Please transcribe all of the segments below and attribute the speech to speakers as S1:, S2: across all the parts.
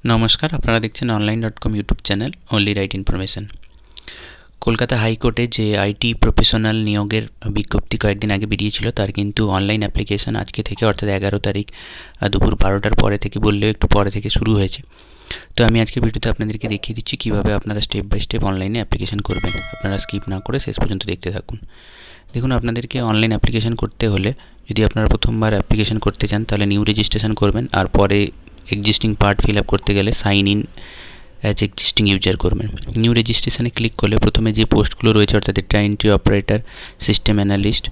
S1: নমস্কার, আপনারা দেখছেন online.com YouTube channel only right information. Kolkata হাইকোর্টে যে আইটি প্রফেশনাল নিয়োগের বিজ্ঞপ্তি কয়েকদিন আগে বেরিয়েছিল, তার কিন্তু অনলাইন অ্যাপ্লিকেশন আজকে থেকে অর্থাৎ 11 তারিখ দুপুর 12টার পরে থেকে বললেও একটু পরে থেকে শুরু হয়েছে। তো আমি আজকে ভিডিওতে আপনাদেরকে দেখিয়ে দিচ্ছি কীভাবে আপনারা স্টেপ বাই স্টেপ অনলাইনে অ্যাপ্লিকেশন করবেন। আপনারা স্কিপ না করে শেষ পর্যন্ত দেখতে থাকুন। দেখুন, আপনাদেরকে অনলাইন অ্যাপ্লিকেশন করতে হলে যদি আপনারা প্রথমবার অ্যাপ্লিকেশন করতে চান তাহলে নিউ রেজিস্ট্রেশন করবেন, আর পরে এক্সিস্টিং পার্ট ফিল আপ করতে গেলে sign in as existing user করবেন। নিউ রেজিস্ট্রেশনে ক্লিক করলে প্রথমে যে পোস্টগুলো রয়েছে অর্থাৎ data entry operator, system analyst,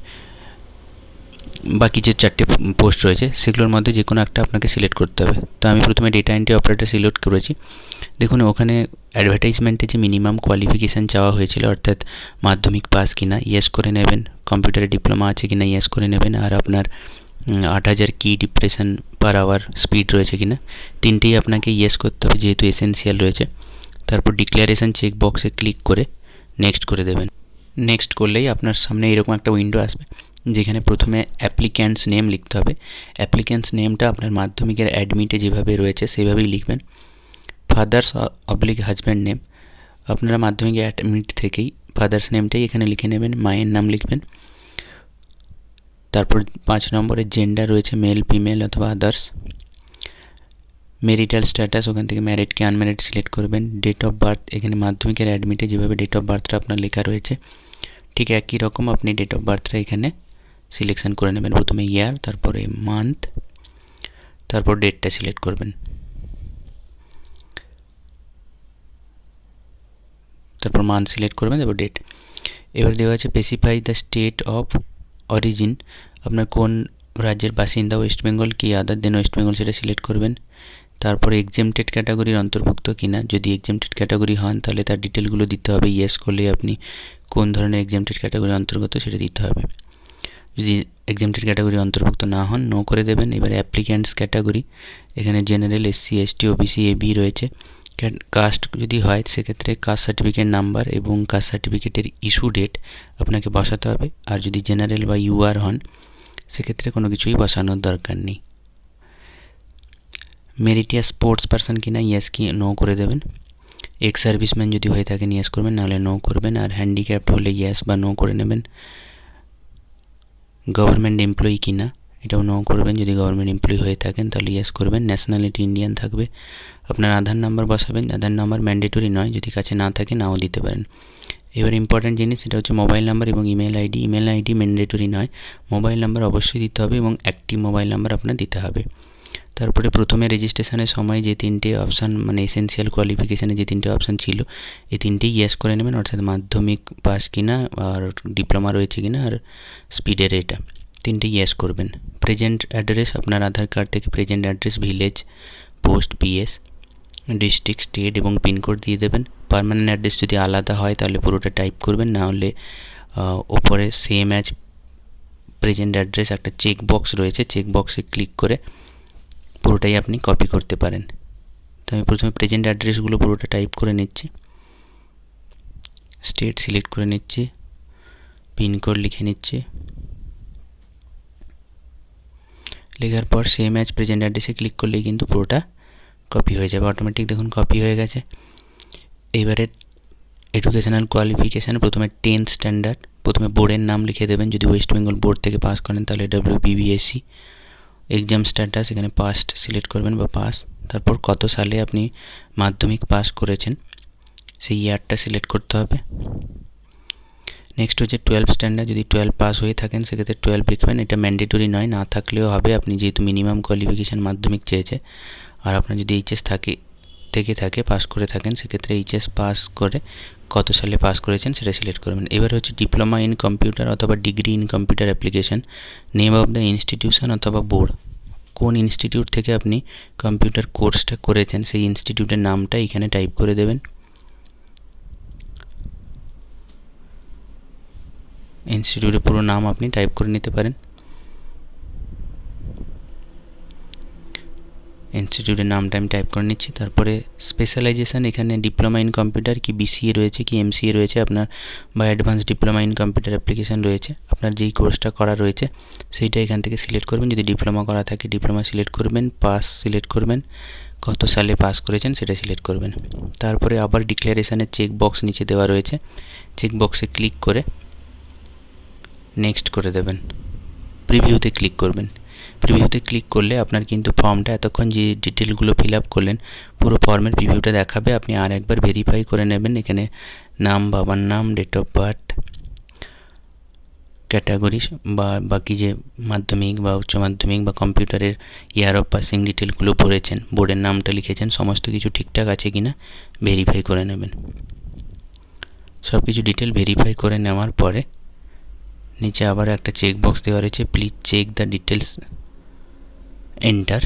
S1: বাকি যে 4টে পোস্ট রয়েছে সেগুলোর মধ্যে যে কোনো একটা আপনাকে সিলেক্ট করতে হবে। তো আমি প্রথমে ডেটা এন্ট্রি অপারেটর সিলেক্ট করেছি। দেখুন, ওখানে অ্যাডভার্টাইজমেন্টে যে মিনিমাম কোয়ালিফিকেশান চাওয়া হয়েছিল অর্থাৎ মাধ্যমিক পাস কিনা ইয়েস করে নেবেন, কম্পিউটারে ডিপ্লোমা আছে কিনা ইয়েস করে নেবেন, আর আপনার 8000 কি ডিপ্রেশন পার আওয়ার স্পিড রয়েছে কিনা, তিনটেই আপনাকে ইয়েস করতে হবে যেহেতু এসেনশিয়াল রয়েছে। তারপর ডিক্লারেশন চেক বক্সে ক্লিক করে নেক্সট করে দেবেন। নেক্সট করলেই আপনার সামনে এরকম একটা উইন্ডো আসবে যেখানে প্রথমে অ্যাপ্লিক্যান্টস নেম লিখতে হবে। অ্যাপ্লিক্যান্টস নেমটা আপনার মাধ্যমিকের অ্যাডমিটে যেভাবে রয়েছে সেভাবেই লিখবেন। ফাদার্স অবলিক হাজব্যান্ড নেম, আপনারা মাধ্যমিকের অ্যাডমিট থেকেই ফাদার্স নেমটাই এখানে লিখে নেবেন, মায়ের নাম লিখবেন। তারপর 5 নম্বরে জেন্ডার রয়েছে মেল, ফিমেল অথবা আদার্স। মেরিটাল স্ট্যাটাস, ওখান থেকে ম্যারিড কি আনম্যারিড সিলেক্ট করবেন। ডেট অফ বার্থ, এখানে মাধ্যমিকের অ্যাডমিটে যেভাবে ডেট অফ বার্থটা আপনার লেখা রয়েছে ঠিক একই রকম আপনি ডেট অফ বার্থটা এখানে সিলেকশন করে নেবেন। প্রথমে ইয়ার, তারপরে মান্থ, তারপর ডেটটা সিলেক্ট করবেন। তারপর মান্থ সিলেক্ট করবেন, তারপর ডেট। এবার দেওয়া আছে specify the state of origin, আপনার কোন রাজ্যের বাসিন্দা, ওয়েস্ট বেঙ্গল কি আদার দেন ওয়েস্ট বেঙ্গল সেটা সিলেক্ট করবেন। তারপরে এক্সেমটেড ক্যাটাগরির অন্তর্ভুক্ত কিনা, যদি এক্সেমটেড ক্যাটাগরি হন তাহলে তার ডিটেলগুলো দিতে হবে। ইয়েস করলে আপনি কোন ধরনের এক্সেমটেড ক্যাটাগরির অন্তর্গত সেটা দিতে হবে। যদি এক্সেমটেড ক্যাটাগরি অন্তর্ভুক্ত না হন নো করে দেবেন। এবার অ্যাপ্লিক্যান্টস ক্যাটাগরি, এখানে জেনারেল, এসসি, এসটি, ওবিসি, এবি রয়েছে। কাস্ট যদি হয় সেক্ষেত্রে কাস্ট সার্টিফিকেট নাম্বার এবং কাস্ট সার্টিফিকেটের ইস্যু ডেট আপনাকে বসাতে হবে। আর যদি জেনারেল বা ইউআর হন সেক্ষেত্রে কোনো কিছুই বসানোর দরকার নেই। মেরিটিয়াস স্পোর্টস পারসন কিনা ইয়েস কি নো করে দেবেন। এক্স সার্ভিসম্যান যদি হয়ে থাকেন ইয়েস করবেন, নাহলে নো করবেন। আর হ্যান্ডিক্যাপ্ট হলে ইয়েস বা নো করে নেবেন। গভর্নমেন্ট এমপ্লয়ি কিনা এটাও নো করবেন, যদি গভর্নমেন্ট এমপ্লয়ি হয়ে থাকেন তাহলে ইয়েস করবেন। ন্যাশনালিটি ইন্ডিয়ান থাকবে। আপনার আধার নাম্বার বসাবেন, আধার নাম্বার ম্যান্ডেটরি নয়, যদি কাছে না থাকে নাও দিতে পারেন। এবার ইম্পর্ট্যান্ট জিনিস সেটা হচ্ছে মোবাইল নাম্বার এবং email ID. Email ID mandatory নয়, মোবাইল নাম্বার অবশ্যই দিতে হবে এবং একটি মোবাইল নাম্বার আপনার দিতে হবে। তারপরে প্রথমে রেজিস্ট্রেশনের সময় যে তিনটে অপশান মানে এসেনশিয়াল কোয়ালিফিকেশানে যে তিনটে অপশান ছিল এই তিনটেই ইয়েস করে নেবেন, অর্থাৎ মাধ্যমিক পাস কিনা আর ডিপ্লোমা রয়েছে কিনা আর স্পিডের এটা তিনটে ইয়েস করবেন। প্রেজেন্ট অ্যাড্রেস, আপনার আধার কার্ড থেকে present address, village, post, PS, district, state এবং পিনকোড দিয়ে দেবেন। পার্মানেন্ট অ্যাড্রেস যদি আলাদা হয় তাহলে পুরোটা টাইপ করবেন, না হলে ওপরে সেম অ্যাজ প্রেজেন্ট অ্যাড্রেস একটা চেক বক্স রয়েছে, চেক বক্সে ক্লিক করে পুরোটাই আপনি কপি করতে পারেন। তো আমি প্রথমে প্রেজেন্ট অ্যাড্রেসগুলো পুরোটা টাইপ করে নিচ্ছি, স্টেট সিলেক্ট করে নিচ্ছি, পিনকোড লিখে নিচ্ছি। লেখার পর সেম অ্যাজ প্রেজেন্ট অ্যাড্রেসে ক্লিক করলেই কিন্তু পুরোটা কপি হয়ে যাবে অটোমেটিক। দেখুন কপি হয়ে গেছে। এইবারে এডুকেশনাল কোয়ালিফিকেশান, প্রথমে 10th স্ট্যান্ডার্ড, প্রথমে বোর্ডের নাম লিখে দেবেন। যদি ওয়েস্ট বেঙ্গল বোর্ড থেকে পাস করেন তাহলে WBBSC। এক্সাম স্ট্যাটাস, এখানে পাস্ট সিলেক্ট করবেন বা পাস। তারপর কত সালে আপনি মাধ্যমিক পাস করেছেন সেই ইয়ারটা সিলেক্ট করতে হবে। নেক্সট হচ্ছে 12th স্ট্যান্ডার্ড, যদি 12 পাস হয়ে থাকেন সেক্ষেত্রে 12 লিখবেন। এটা ম্যান্ডেটরি নয়, না থাকলেও হবে, আপনি যেহেতু মিনিমাম কোয়ালিফিকেশান মাধ্যমিক চেয়েছে। আর আপনার যদি এইচএস থাকে পাস করে থাকেন সেক্ষেত্রে এইচএস পাস করে কত সালে পাস করেছেন সেটা সিলেক্ট করবেন। এবার হচ্ছে ডিপ্লোমা ইন কম্পিউটার অথবা degree in computer application, name of the institution অথবা বোর্ড, কোন ইনস্টিটিউট থেকে আপনি কম্পিউটার কোর্সটা করেছেন সেই ইনস্টিটিউটের নামটা এখানে টাইপ করে দেবেন। ইনস্টিটিউটের পুরো নাম আপনি টাইপ করে নিতে পারেন। ইনস্টিটিউটের নামটা আমি টাইপ করে নিচ্ছি। তারপরে স্পেশালাইজেশান, এখানে ডিপ্লোমা ইন কম্পিউটার কি বিসিএ রয়েছে কি এমসিএ রয়েছে আপনার, বা advance diploma in computer application রয়েছে, আপনার যেই কোর্সটা করা রয়েছে সেইটা এখান থেকে সিলেক্ট করবেন। যদি ডিপ্লোমা করা থাকে ডিপ্লোমা সিলেক্ট করবেন, পাস সিলেক্ট করবেন, কত সালে পাস করেছেন সেটা সিলেক্ট করবেন। তারপরে আবার ডিক্লারেশনের চেক বক্স নিচে দেওয়া রয়েছে, চেক বক্সে ক্লিক করে নেক্সট করে দেবেন। প্রিভিউতে ক্লিক করবেন। প্রিভিউতে ক্লিক করলে আপনার কিন্তু ফর্মটা এতক্ষণ যে ডিটেলগুলো ফিল আপ করলেন পুরো ফর্মের প্রিভিউটা দেখাবে। আপনি আর একবার ভেরিফাই করে নেবেন। এখানে নাম, বাবার নাম, ডেট অফ বার্থ, ক্যাটাগরি বা বাকি যে মাধ্যমিক বা উচ্চ মাধ্যমিক বা কম্পিউটারের ইয়ার অফ পাসিং ডিটেলগুলো ভরেছেন, বোর্ডের নামটা লিখেছেন, সমস্ত কিছু ঠিকঠাক আছে কি না ভেরিফাই করে নেবেন। সব কিছু ডিটেল ভেরিফাই করে নেওয়ার পরে নিচে আবার একটা চেক বক্স দেওয়া রয়েছে, please check the details enter.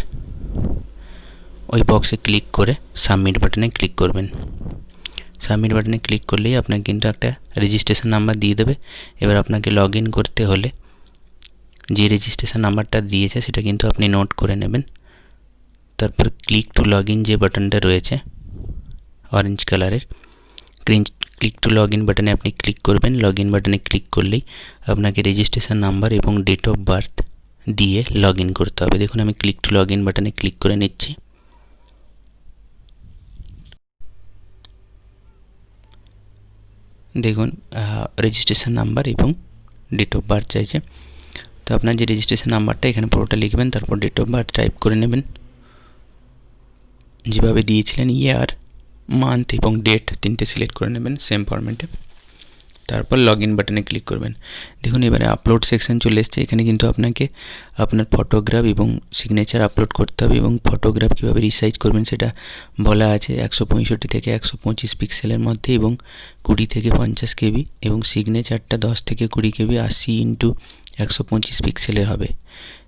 S1: ওই বক্সে ক্লিক করে সাবমিট বাটনে ক্লিক করবেন। সাবমিট বাটনে ক্লিক করলেই আপনাকে কিন্তু একটা রেজিস্ট্রেশন নাম্বার দিয়ে দেবে। এবার আপনাকে লগ ইন করতে হলে যে রেজিস্ট্রেশন নাম্বারটা দিয়েছে সেটা কিন্তু আপনি নোট করে নেবেন। তারপর ক্লিক টু লগ ইন যে বাটনটা রয়েছে অরেঞ্জ কালারের, ক্লিক টু লগ ইন বাটনে আপনি ক্লিক করবেন। লগ ইন বাটনে ক্লিক করলেই আপনাকে রেজিস্ট্রেশন নাম্বার এবং ডেট অফ বার্থ দিয়ে লগ ইন করতে হবে। দেখুন আমি ক্লিক টু লগ ইন বাটনে ক্লিক করে নিচ্ছি। দেখুন রেজিস্ট্রেশন নাম্বার এবং ডেট অফ বার্থ চাইছে। তো আপনার যে রেজিস্ট্রেশন নাম্বারটা এখানে পুরোটা লিখবেন, তারপর ডেট অফ বার্থ টাইপ করে নেবেন যেভাবে দিয়েছিলেন, ইয়ার, মান্থ এবং ডেট তিনটে সিলেক্ট করে নেবেন সেম ফরম্যাটে। তারপর লগ ইন বাটনে ক্লিক করবেন। দেখুন এবারে আপলোড সেকশন চলে এসছে। এখানে কিন্তু আপনাকে আপনার ফটোগ্রাফ এবং সিগনেচার আপলোড করতে হবে এবং ফটোগ্রাফ কীভাবে রিসাইজ করবেন সেটা বলা আছে। 165 থেকে 125 পিক্সেলের মধ্যে এবং 20 থেকে 50 কেবি, এবং সিগনেচারটা 10 থেকে 20 কেবি 80x125 পিক্সেলের হবে।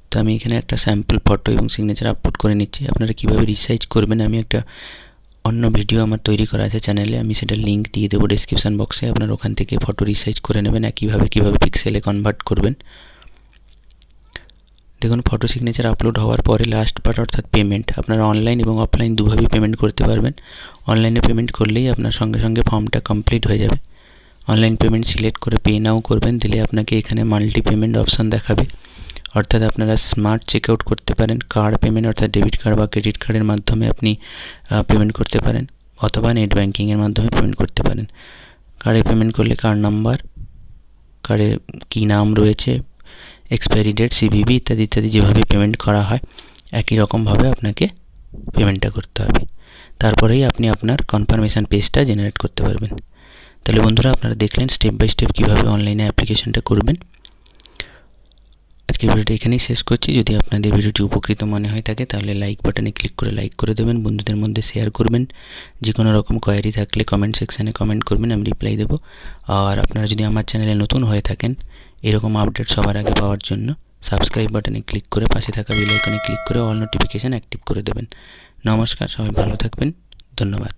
S1: তো আমি এখানে একটা স্যাম্পল ফটো এবং সিগনেচার আপলোড করে নিচ্ছি। আপনারা কীভাবে রিসাইজ করবেন আমি একটা অন্য ভিডিও আমার তৈরি করা আছে চ্যানেলে, আমি সেটা লিঙ্ক দিয়ে দেবো ডেসক্রিপশান বক্সে। আপনারা ওখান থেকে ফটো রিসাইজ করে নেবেন একইভাবে কীভাবে পিক্সেলে কনভার্ট করবেন। দেখুন ফটো সিগনেচার আপলোড হওয়ার পরে লাস্ট পার্ট অর্থাৎ পেমেন্ট, আপনারা অনলাইন এবং অফলাইন দুভাবেই পেমেন্ট করতে পারবেন। অনলাইনে পেমেন্ট করলেই আপনার সঙ্গে সঙ্গে ফর্মটা কমপ্লিট হয়ে যাবে। অনলাইন পেমেন্ট সিলেক্ট করে পে নাও করবেন, দিলে আপনাকে এখানে মাল্টি পেমেন্ট অপশান দেখাবে। অর্থাৎ আপনারা স্মার্ট চেক আউট করতে পারেন, কার্ড পেমেন্ট অর্থাৎ ডেবিট কার্ড বা ক্রেডিট কার্ডের মাধ্যমে আপনি পেমেন্ট করতে পারেন, অথবা নেট ব্যাঙ্কিংয়ের মাধ্যমে পেমেন্ট করতে পারেন। কার্ডে পেমেন্ট করলে কার্ড নাম্বার, কার্ডের কী নাম রয়েছে, এক্সপায়ারি ডেট, সিভিভি ইত্যাদি ইত্যাদি যেভাবে পেমেন্ট করা হয় একই রকমভাবে আপনাকে পেমেন্টটা করতে হবে। তারপরেই আপনি আপনার কনফার্মেশান পেজটা জেনারেট করতে পারবেন। তাহলে বন্ধুরা আপনারা দেখলেন স্টেপ বাই স্টেপ কীভাবে অনলাইনে অ্যাপ্লিকেশনটা করবেন। আজকের ভিডিওটা এখানেই শেষ করছি। যদি আপনাদের ভিডিওটি উপকৃত মনে হয়ে থাকে তাহলে লাইক বাটনে ক্লিক করে লাইক করে দেবেন, বন্ধুদের মধ্যে শেয়ার করবেন। যে কোনো রকম কোয়ারি থাকলে কমেন্ট সেকশানে কমেন্ট করবেন, আমি রিপ্লাই দেবো। আর আপনারা যদি আমার চ্যানেলে নতুন হয়ে থাকেন এরকম আপডেট সবার আগে পাওয়ার জন্য সাবস্ক্রাইব বাটনে ক্লিক করে পাশে থাকা বেল আইকনে ক্লিক করে অল নোটিফিকেশান অ্যাক্টিভ করে দেবেন। নমস্কার, সবাই ভালো থাকবেন, ধন্যবাদ।